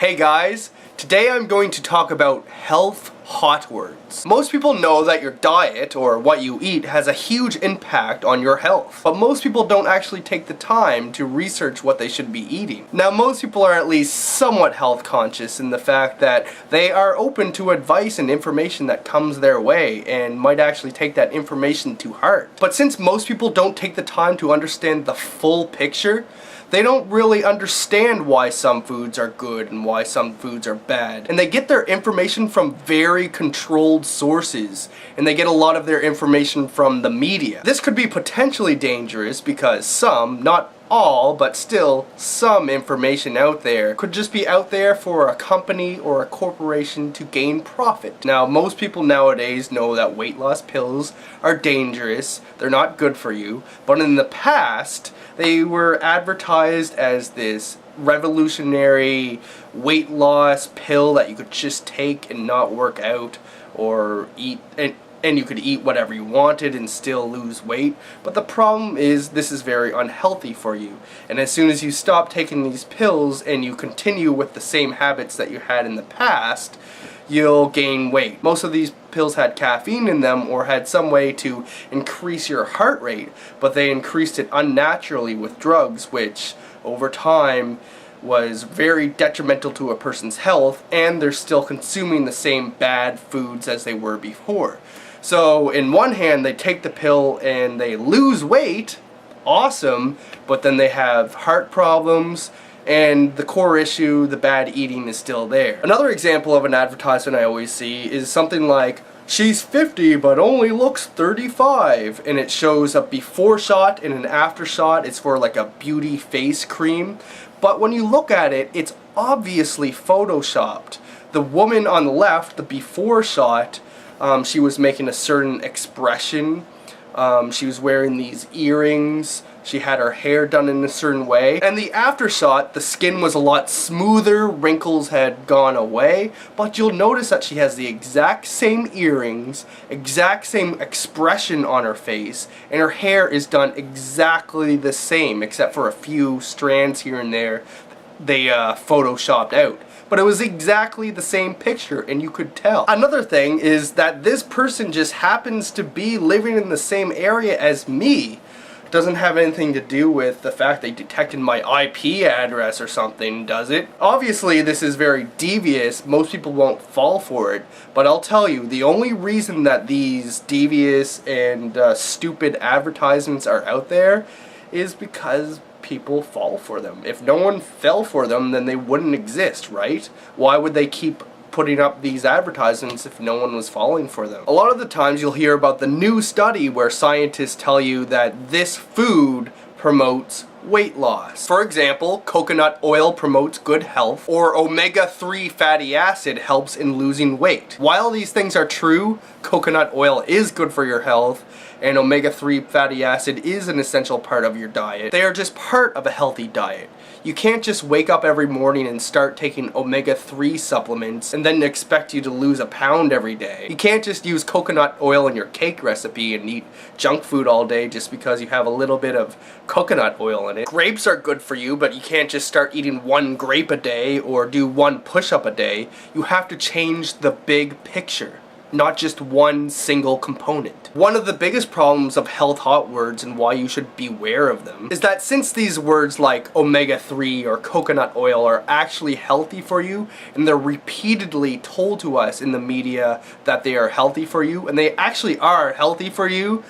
Hey guys, today I'm going to talk about health hot words. Most people know that your diet, or what you eat, has a huge impact on your health. But most people don't actually take the time to research what they should be eating. Now most people are at least somewhat health conscious in the fact that they are open to advice and information that comes their way and might actually take that information to heart. But since most people don't take the time to understand the full picture, they don't really understand why some foods are good and why some foods are bad. And they get their information from very controlled sources, and they get a lot of their information from the media. This could be potentially dangerous because some, not all, but still some information out there could just be out there for a company or a corporation to gain profit. Now most people nowadays know that weight loss pills are dangerous, they're not good for you, but in the past they were advertised as this revolutionary weight loss pill that you could just take and not work out or eat, and you could eat whatever you wanted and still lose weight. But the problem is this is very unhealthy for you. And as soon as you stop taking these pills and you continue with the same habits that you had in the past, you'll gain weight. Most of these pills had caffeine in them or had some way to increase your heart rate, but they increased it unnaturally with drugs, which over time was very detrimental to a person's health, and they're still consuming the same bad foods as they were before. So in one hand they take the pill and they lose weight, awesome, but then they have heart problems and the core issue, the bad eating, is still there. Another example of an advertisement I always see is something like, "She's 50 but only looks 35, and it shows a before shot and an after shot. It's for like a beauty face cream, but when you look at it, it's obviously photoshopped. The woman on the left, the before shot, she was making a certain expression, she was wearing these earrings, she had her hair done in a certain way, and the after shot, the skin was a lot smoother, wrinkles had gone away, but you'll notice that she has the exact same earrings, exact same expression on her face, and her hair is done exactly the same, except for a few strands here and there they photoshopped out. But it was exactly the same picture, and you could tell. Another thing is that this person just happens to be living in the same area as me. It doesn't have anything to do with the fact they detected my IP address or something, does it? Obviously this is very devious, most people won't fall for it, but I'll tell you, the only reason that these devious and stupid advertisements are out there is because people fall for them. If no one fell for them, then they wouldn't exist, right? Why would they keep putting up these advertisements if no one was falling for them? A lot of the times you'll hear about the new study where scientists tell you that this food promotes weight loss. For example, coconut oil promotes good health, or omega-3 fatty acid helps in losing weight. While these things are true, coconut oil is good for your health, and omega-3 fatty acid is an essential part of your diet. They are just part of a healthy diet. You can't just wake up every morning and start taking omega-3 supplements and then expect you to lose a pound every day. You can't just use coconut oil in your cake recipe and eat junk food all day just because you have a little bit of coconut oil in it. Grapes are good for you, but you can't just start eating one grape a day or do one push-up a day. You have to change the big picture, not just one single component. One of the biggest problems of health hot words and why you should beware of them is that since these words like omega-3 or coconut oil are actually healthy for you, and they're repeatedly told to us in the media that they are healthy for you, and they actually are healthy for you,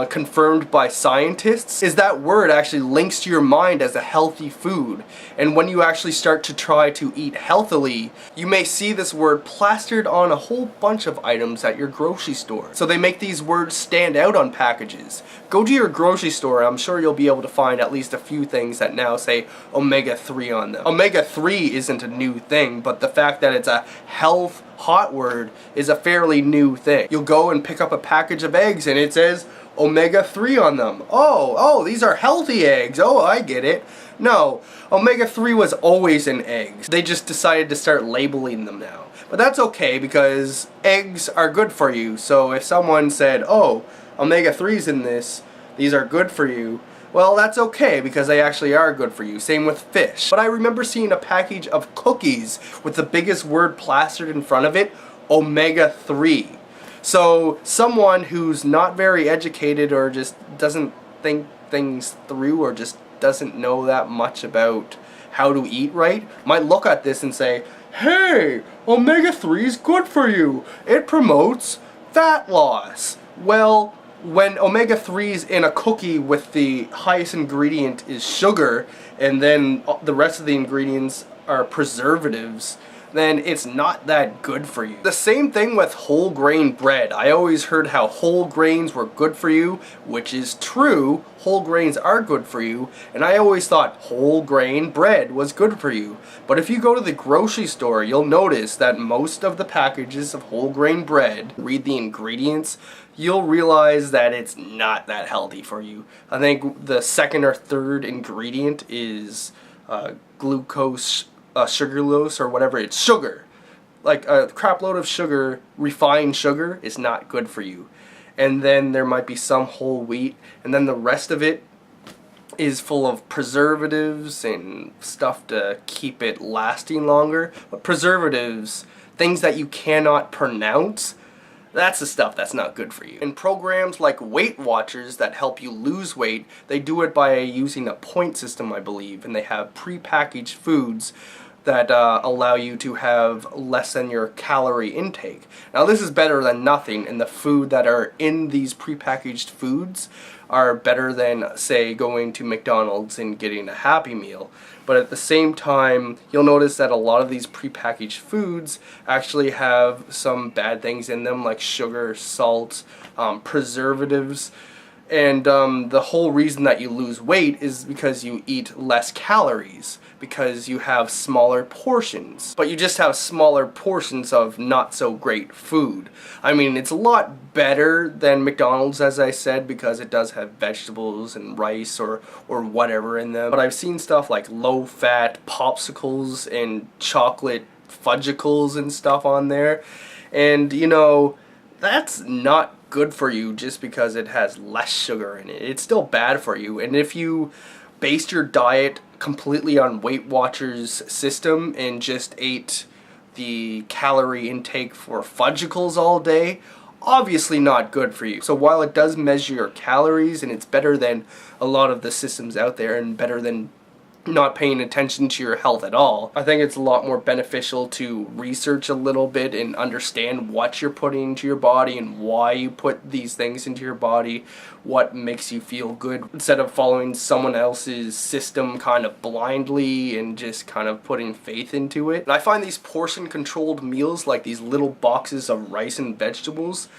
confirmed by scientists, is that word actually links to your mind as a healthy food. And when you actually start to try to eat healthily, you may see this word plastered on a whole bunch of items at your grocery store. So they make these words stand out on packages. Go to your grocery store, I'm sure you'll be able to find at least a few things that now say omega-3 on them. Omega-3 isn't a new thing, but the fact that it's a health hot word is a fairly new thing. You'll go and pick up a package of eggs and it says omega-3 on them. Oh, these are healthy eggs. Oh, I get it. No, omega-3 was always in eggs. They just decided to start labeling them now. But that's okay because eggs are good for you. So if someone said, oh, omega-3's in this, these are good for you, Well, that's okay because they actually are good for you. Same with fish. But I remember seeing a package of cookies with the biggest word plastered in front of it, omega-3. So someone who's not very educated or just doesn't think things through or just doesn't know that much about how to eat right might look at this and say, hey, omega-3 is good for you. It promotes fat loss. Well, when omega-3 is in a cookie with the highest ingredient is sugar and then the rest of the ingredients are preservatives, then it's not that good for you. The same thing with whole grain bread. I always heard how whole grains were good for you, which is true. Whole grains are good for you, and I always thought whole grain bread was good for you. But if you go to the grocery store, you'll notice that most of the packages of whole grain bread, read the ingredients, you'll realize that it's not that healthy for you. I think the second or third ingredient is glucose, sucralose or whatever. It's sugar. Like a crap load of sugar, refined sugar, is not good for you. And then there might be some whole wheat, and then the rest of it is full of preservatives and stuff to keep it lasting longer. But preservatives, things that you cannot pronounce, that's the stuff that's not good for you. In programs like Weight Watchers that help you lose weight, they do it by using a point system, I believe, and they have pre-packaged foods that allow you to have less than your calorie intake. Now this is better than nothing, and the food that are in these prepackaged foods are better than, say, going to McDonald's and getting a Happy Meal. But at the same time, you'll notice that a lot of these prepackaged foods actually have some bad things in them, like sugar, salt, preservatives. And the whole reason that you lose weight is because you eat less calories, because you have smaller portions. But you just have smaller portions of not so great food. I mean, it's a lot better than McDonald's, as I said, because it does have vegetables and rice or whatever in them. But I've seen stuff like low-fat popsicles and chocolate fudgicles and stuff on there. And, you know, that's not good for you just because it has less sugar in it. It's still bad for you. And if you based your diet completely on Weight Watchers system and just ate the calorie intake for fudgicles all day, obviously not good for you. So while it does measure your calories and it's better than a lot of the systems out there and better than not paying attention to your health at all, I think it's a lot more beneficial to research a little bit and understand what you're putting into your body and why you put these things into your body, what makes you feel good, instead of following someone else's system kind of blindly and just kind of putting faith into it. And I find these portion controlled meals, like these little boxes of rice and vegetables,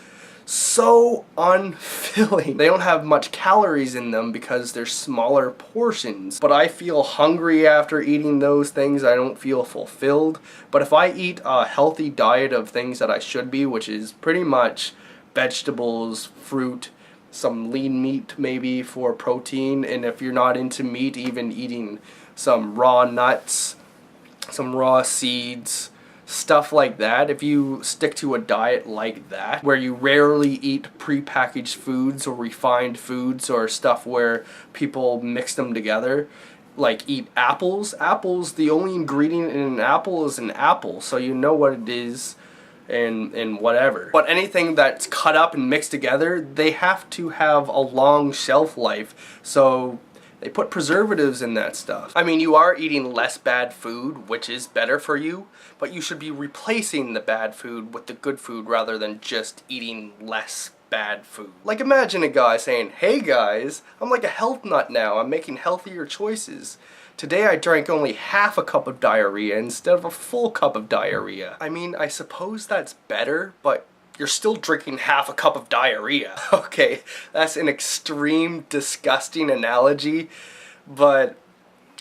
so unfilling. They don't have much calories in them because they're smaller portions. But I feel hungry after eating those things. I don't feel fulfilled. But if I eat a healthy diet of things that I should be, which is pretty much vegetables, fruit, some lean meat maybe for protein, and if you're not into meat, even eating some raw nuts, some raw seeds, stuff like that. If you stick to a diet like that, where you rarely eat prepackaged foods or refined foods or stuff where people mix them together, like eat apples. Apples, the only ingredient in an apple is an apple, so you know what it is and whatever. But anything that's cut up and mixed together, they have to have a long shelf life, so they put preservatives in that stuff. I mean, you are eating less bad food, which is better for you, but you should be replacing the bad food with the good food rather than just eating less bad food. Like, imagine a guy saying, hey guys, I'm like a health nut now, I'm making healthier choices. Today I drank only half a cup of diarrhea instead of a full cup of diarrhea. I mean, I suppose that's better, but you're still drinking half a cup of diarrhea. Okay, that's an extreme, disgusting analogy, but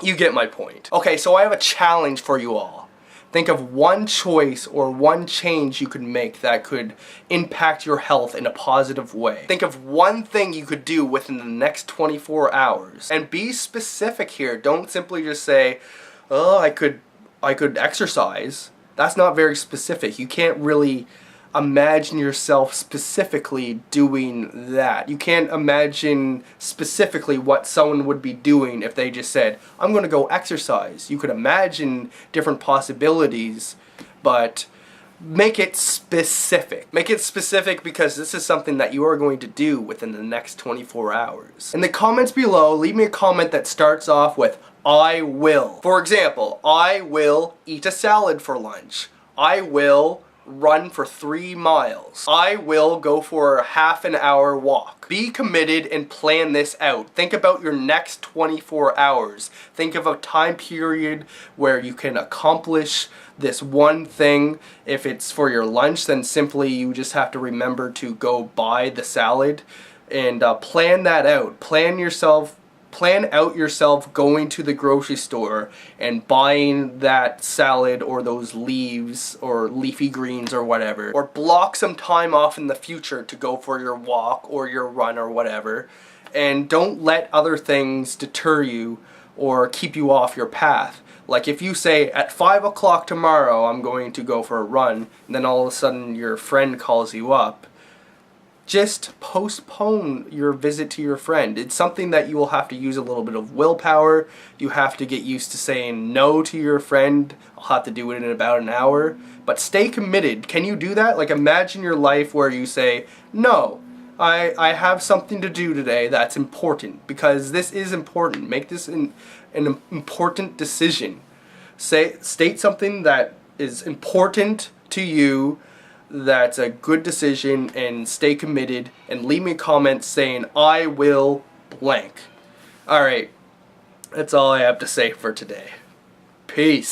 you get my point. Okay, so I have a challenge for you all. Think of one choice or one change you could make that could impact your health in a positive way. Think of one thing you could do within the next 24 hours. And be specific here. Don't simply just say, oh, I could exercise. That's not very specific. You can't really imagine yourself specifically doing that. You can't imagine specifically what someone would be doing if they just said, I'm going to go exercise. You could imagine different possibilities, but make it specific. Make it specific because this is something that you are going to do within the next 24 hours. In the comments below, leave me a comment that starts off with, I will. For example, I will eat a salad for lunch. I will run for 3 miles. I will go for a half an hour walk. Be committed and plan this out. Think about your next 24 hours. Think of a time period where you can accomplish this one thing. If it's for your lunch, then simply you just have to remember to go buy the salad and plan that out. Plan out yourself going to the grocery store and buying that salad or those leaves or leafy greens or whatever. Or block some time off in the future to go for your walk or your run or whatever. And don't let other things deter you or keep you off your path. Like if you say, at 5 o'clock tomorrow I'm going to go for a run, and then all of a sudden your friend calls you up, just postpone your visit to your friend. It's something that you will have to use a little bit of willpower. You have to get used to saying no to your friend. I'll have to do it in about an hour. But stay committed. Can you do that? Like imagine your life where you say, no, I have something to do today that's important. Because this is important. Make this an important decision. State something that is important to you, that's a good decision, and stay committed, and leave me a comment saying I will blank. Alright, that's all I have to say for today. Peace.